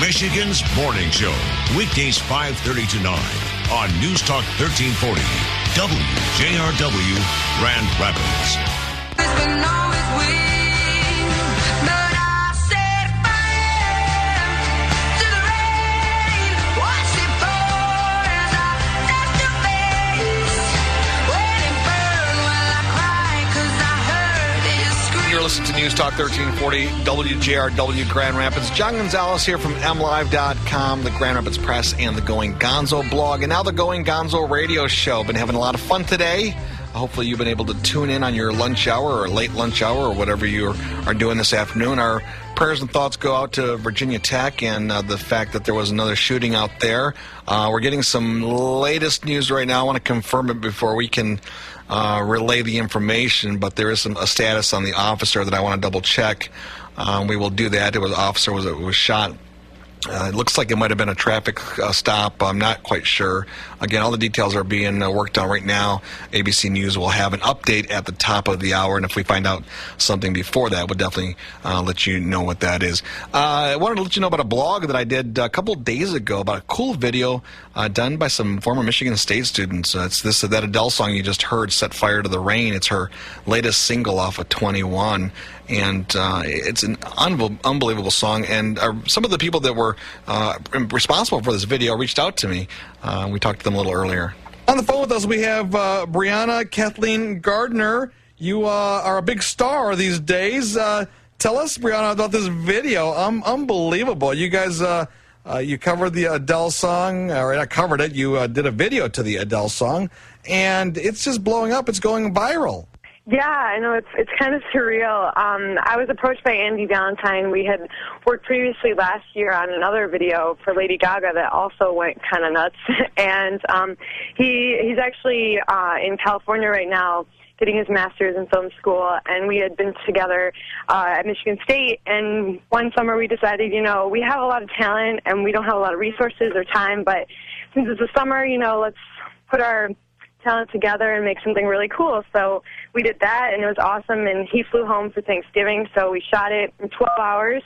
Michigan's Morning Show, weekdays 5:30 to 9 on Newstalk 1340, WJRW, Grand Rapids. You're listening to News Talk 1340, WJRW Grand Rapids. John Gonzalez here from MLive.com, the Grand Rapids Press, and the Going Gonzo blog, and now the Going Gonzo radio show. Been having a lot of fun today. Hopefully you've been able to tune in on your lunch hour or late lunch hour or whatever you are doing this afternoon. Our prayers and thoughts go out to Virginia Tech and the fact that there was another shooting out there. We're getting some latest news right now. I want to confirm it before we can relay the information, but there is a status on the officer that I want to double check. We will do that. An officer was shot. It looks like it might have been a traffic stop. I'm not quite sure. Again, all the details are being worked on right now. ABC News will have an update at the top of the hour, and if we find out something before that, we'll definitely let you know what that is. I wanted to let you know about a blog that I did a couple days ago about a cool video done by some former Michigan State students. It's that Adele song you just heard, Set Fire to the Rain. It's her latest single off of 21. And it's an unbelievable song. And some of the people that were responsible for this video reached out to me. We talked to them a little earlier. On the phone with us, we have Briana Gardner. You are a big star these days. Tell us, Briana, about this video. Unbelievable. You guys, you covered the Adele song, or not covered it, you did a video to the Adele song, and it's just blowing up. It's going viral. Yeah, I know, it's kind of surreal. I was approached by Andy Valentine. We had worked previously last year on another video for Lady Gaga that also went kind of nuts. And he's actually in California right now getting his master's in film school, and we had been together at Michigan State, and one summer we decided, we have a lot of talent and we don't have a lot of resources or time, but since it's the summer, let's put our talent together and make something really cool. So we did that, and it was awesome, and he flew home for Thanksgiving, so we shot it in 12 hours,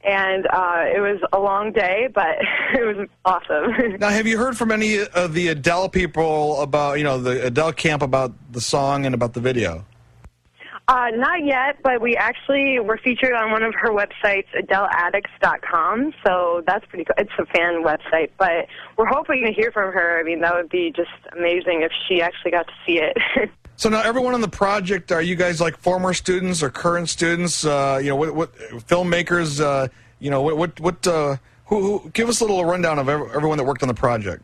and it was a long day, but it was awesome. Now, have you heard from any of the Adele people about, the Adele camp about the song and about the video? Not yet, but we actually were featured on one of her websites, AdeleAddicts.com, so that's pretty cool. It's a fan website, but we're hoping to hear from her. I mean, that would be just amazing if she actually got to see it. So now, everyone on the project, are you guys like former students or current students? What filmmakers? Who? Give us a little rundown of everyone that worked on the project.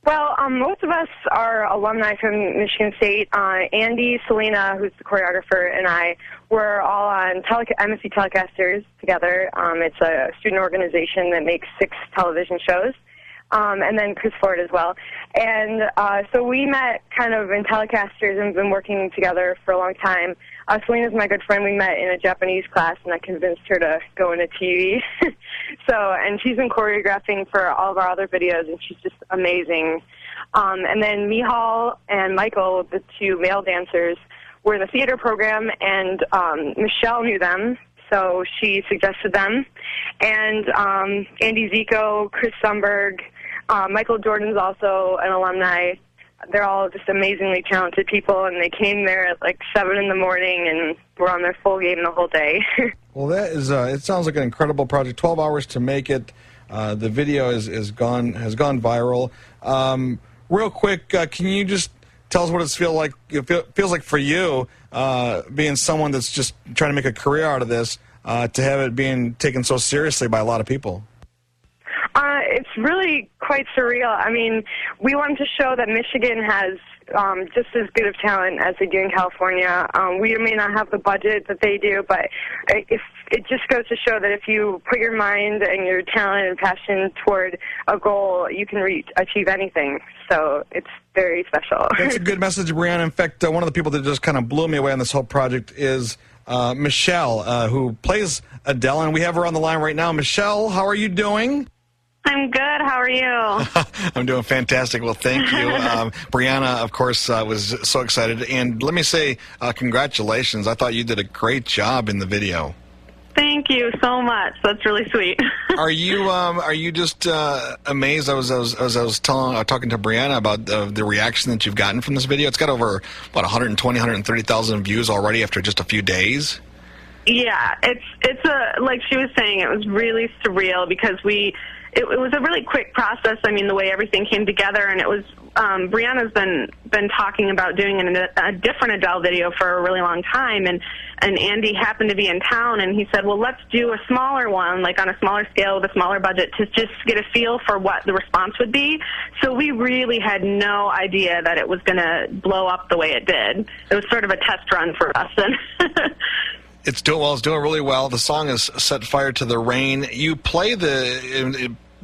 Well, most of us are alumni from Michigan State. Andy, Selena, who's the choreographer, and I were all on MSC Telecasters together. It's a student organization that makes 6 television shows, and then Chris Ford as well. And so we met kind of in Telecasters and been working together for a long time. Selena's my good friend. We met in a Japanese class, and I convinced her to go into TV. And she's been choreographing for all of our other videos, and she's just amazing. And then Mihal and Michael, the 2 male dancers, were in the theater program, and Michelle knew them, so she suggested them. And Andy Zico, Chris Sundberg, Michael Jordan's also an alumni. They're all just amazingly talented people, and they came there at like 7 in the morning and were on their full game the whole day. Well, that is, it sounds like an incredible project. 12 hours to make it. The video has gone viral. Real quick, can you just tell us what it feels like for you, being someone that's just trying to make a career out of this, to have it being taken so seriously by a lot of people? It's really quite surreal. I mean, we wanted to show that Michigan has just as good of talent as they do in California. We may not have the budget that they do, but if it just goes to show that if you put your mind and your talent and passion toward a goal, you can achieve anything. So it's very special. That's a good message, Brianna. In fact, one of the people that just kind of blew me away on this whole project is Michelle, who plays Adele, and we have her on the line right now. Michelle, how are you doing? I'm good. How are you? I'm doing fantastic. Well, thank you. Brianna, of course, was so excited. And let me say congratulations. I thought you did a great job in the video. Thank you so much. That's really sweet. Are you just amazed? I was talking to Brianna about the reaction that you've gotten from this video. It's got over 130,000 views already after just a few days. Yeah, it's like she was saying, it was really surreal because it was a really quick process. I mean, the way everything came together, and it was Brianna's been talking about doing a different Adele video for a really long time, and Andy happened to be in town, and he said, well, let's do a smaller one, like on a smaller scale with a smaller budget, to just get a feel for what the response would be. So we really had no idea that it was going to blow up the way it did. It was sort of a test run for us. It's doing well. It's doing really well. The song is Set Fire to the Rain. You play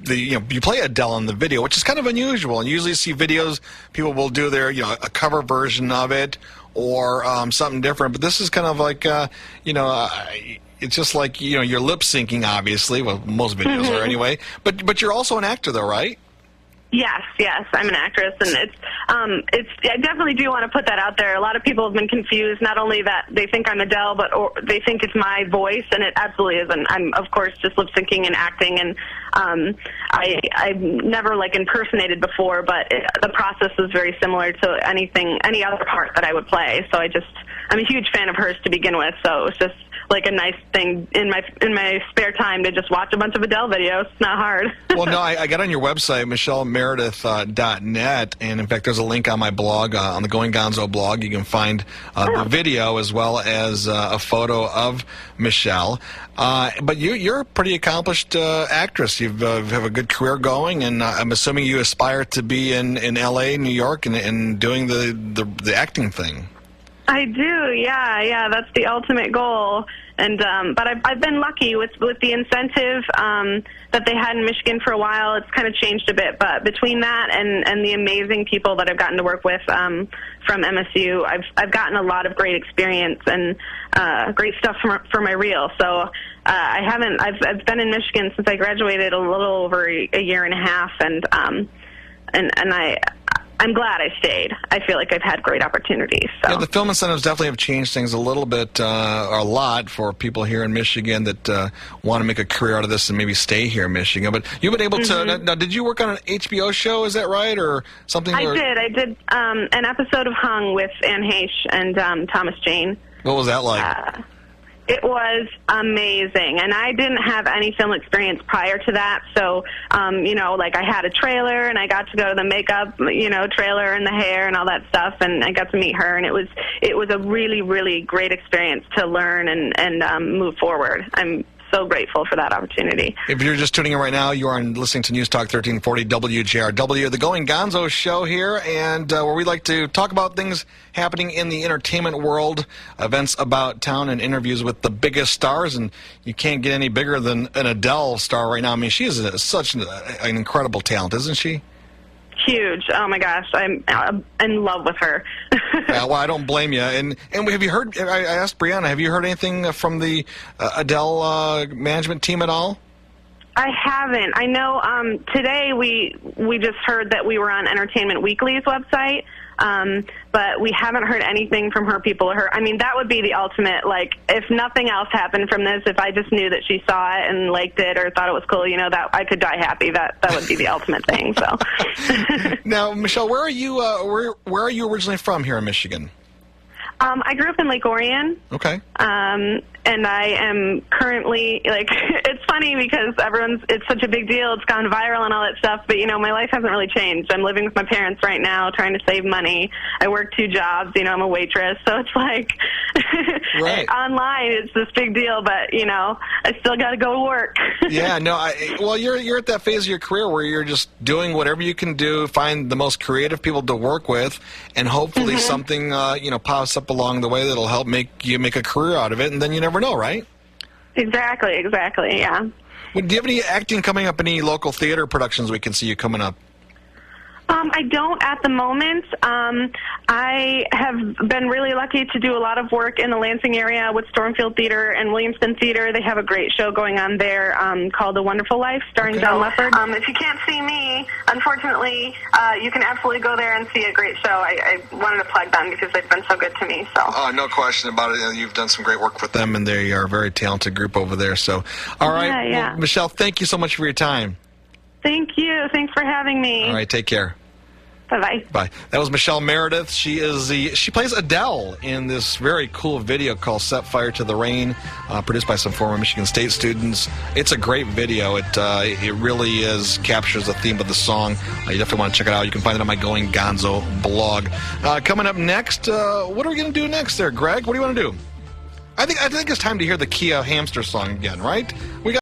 you play Adele in the video, which is kind of unusual. And usually you see videos, people will do their, a cover version of it or something different. But this is kind of like, it's just like, you're lip syncing, obviously. Well, most videos are anyway. But you're also an actor, though, right? Yes, I'm an actress, and I definitely do want to put that out there. A lot of people have been confused, not only that they think I'm Adele, but they think it's my voice, and it absolutely isn't. I'm, of course, just lip syncing and acting, and I've never impersonated before, but the process is very similar to any other part that I would play. So I'm a huge fan of hers to begin with, so it was just like a nice thing in my spare time to just watch a bunch of Adele videos. It's not hard. Well, no, I got on your website, MichelleMeredith.net, and in fact, there's a link on my blog, on the Going Gonzo blog. You can find the video as well as a photo of Michelle. But you're a pretty accomplished actress. You have a good career going, and I'm assuming you aspire to be in L.A., New York, and doing the acting thing. I do, yeah. That's the ultimate goal. And but I've been lucky with the incentive that they had in Michigan for a while. It's kind of changed a bit, but between that and the amazing people that I've gotten to work with from MSU, I've gotten a lot of great experience and great stuff for my reel. So I've been in Michigan since I graduated a little over a year and a half, and I'm glad I stayed. I feel like I've had great opportunities. So. Yeah, the film incentives definitely have changed things a little bit, or a lot, for people here in Michigan that want to make a career out of this and maybe stay here in Michigan. But you've been able to. Now, did you work on an HBO show? Is that right, or something? I did an episode of Hung with Anne Heche and Thomas Jane. What was that like? It was amazing, and I didn't have any film experience prior to that, so, I had a trailer, and I got to go to the makeup, trailer and the hair and all that stuff, and I got to meet her, and it was a really, really great experience to learn and move forward. I'm so grateful for that opportunity. If you're just tuning in right now, you are listening to Newstalk 1340 WJRW, the Going Gonzo show here, and where we like to talk about things happening in the entertainment world, events about town, and interviews with the biggest stars. And you can't get any bigger than an Adele star right now. I mean, she is such an incredible talent, isn't she? Huge. Oh my gosh, I'm in love with her. Yeah, well, I don't blame you. And have you heard? I asked Brianna, have you heard anything from the Adele management team at all? I haven't. I know today we just heard that we were on Entertainment Weekly's website, but we haven't heard anything from her people. I mean, that would be the ultimate, if nothing else happened from this, if I just knew that she saw it and liked it or thought it was cool, that I could die happy. That would be the ultimate thing. So. Now, Michelle, where are you where are you originally from here in Michigan? I grew up in Lake Orion. Okay. And I am currently, it's funny because it's such a big deal. It's gone viral and all that stuff, but, my life hasn't really changed. I'm living with my parents right now, trying to save money. I work 2 jobs, I'm a waitress, so it's right. Online, it's this big deal, but, I still got to go to work. Yeah, no, well, you're at that phase of your career where you're just doing whatever you can do, find the most creative people to work with, and hopefully something, pops up along the way that'll help make a career out of it, and then you never know, right? Exactly, yeah. Do you have any acting coming up, any local theater productions we can see you coming up? I don't at the moment. I have been really lucky to do a lot of work in the Lansing area with Stormfield Theater and Williamston Theater. They have a great show going on there called The Wonderful Life, starring John Lefford. If you can't see me, unfortunately, you can absolutely go there and see a great show. I wanted to plug them because they've been so good to me. So. Oh, no question about it. You've done some great work with them, and they are a very talented group over there. So, all right, Yeah. Well, Michelle, thank you so much for your time. Thank you. Thanks for having me. All right, take care. Bye-bye. Bye. That was Michelle Meredith. She plays Adele in this very cool video called Set Fire to the Rain, produced by some former Michigan State students. It's a great video. It really captures the theme of the song. You definitely want to check it out. You can find it on my Going Gonzo blog. Coming up next, what are we going to do next there, Greg? What do you want to do? I think it's time to hear the Kia Hamster song again, right? We got